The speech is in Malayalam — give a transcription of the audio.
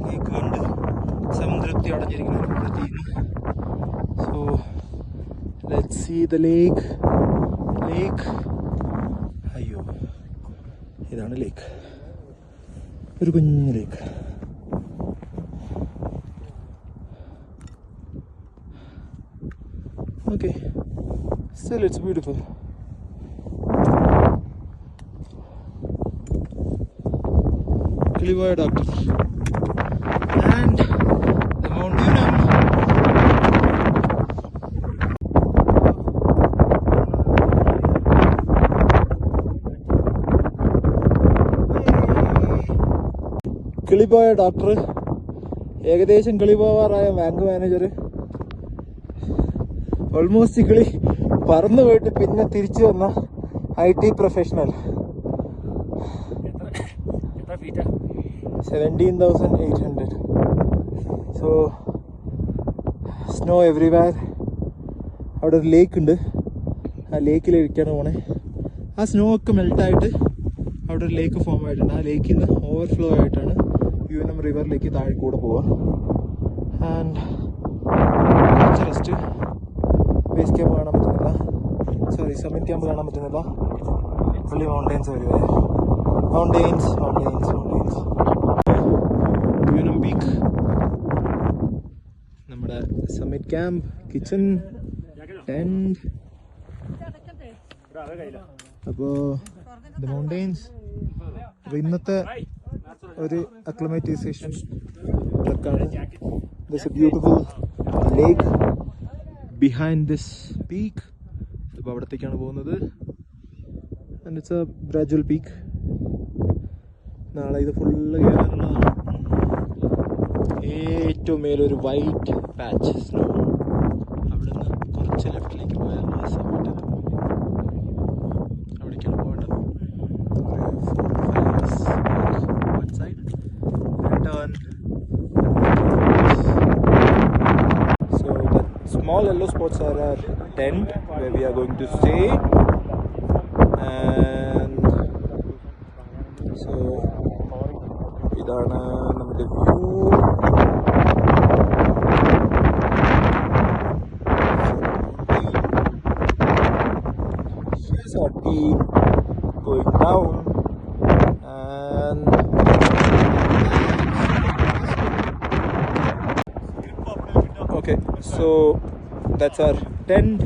ലേക്ക് കണ്ട് സംതൃപ്തി അടഞ്ഞിരിക്കുന്ന. So let's see the lake. അയ്യോ, ഇതാണ് ലേക്ക്, ഒരു കുഞ്ഞു lake. Okay, still it's beautiful. Kiliboy Doctor and the Mount Unam. കിളിപോയ ഡോക്ടർ, ഏകദേശം കിളി പോവാറായ ബാങ്ക് മാനേജർ, ഓൾമോസ്റ്റ് കിളി പറന്നു പോയിട്ട് പിന്നെ തിരിച്ചു വന്ന IT professional. 17,800. So snow everywhere. അവിടെ ഒരു ലേക്ക് ഉണ്ട്, ആ ലേക്കിലിരിക്കാണ് പോണേ. ആ സ്നോ ഒക്കെ മെൽട്ടായിട്ട് അവിടെ ഒരു ലേക്ക് ഫോം ആയിട്ടുണ്ട്. ആ ലേക്കിൽ നിന്ന് ഓവർഫ്ലോ ആയിട്ടാണ് യുഎൻഎം റിവറിലേക്ക് താഴെ കൂടെ പോവുക. ആൻഡ് കുറച്ച് റെസ്റ്റ്. ബേസ് ക്യാമ്പ് കാണാൻ പറ്റുന്നില്ല, സോറി സമ്മിറ്റ് ക്യാമ്പ് കാണാൻ പറ്റുന്നില്ല. ഫുള്ളി മൗണ്ടെയിൻസ് വരുവേ. മൗണ്ടെയിൻസ് യുഎൻഎം പീക്ക്, നമ്മുടെ സമ്മിറ്റ് ക്യാമ്പ്, കിച്ചൺ, ടെന്റ്. അപ്പോൾ ദ മൗണ്ടെയിൻസ്. അപ്പോൾ ഇന്നത്തെ ഒരു അക്ലമറ്റൈസേഷൻ ട്രക്കാണ്. This a beautiful lake behind this peak. ഇപ്പോൾ അവിടത്തേക്കാണ് പോകുന്നത്. And it's a gradual peak. നാളെ ഇത് ഫുള്ള് കയറാനുള്ളതാണ്. ഏറ്റവും മേലൊരു വൈറ്റ് പാച്ച് സ്നോ. അവിടെ നിന്ന് കുറച്ച് ലെഫ്റ്റിലേക്ക് പോയാൽ സമ്മിറ്റ് എത്തും. അവിടേക്കാണ് പോകേണ്ടത്. So the small yellow spots are our tent where we are going to stay, and so idana nammade view. Here's our team going down, and okay, so that's our tent.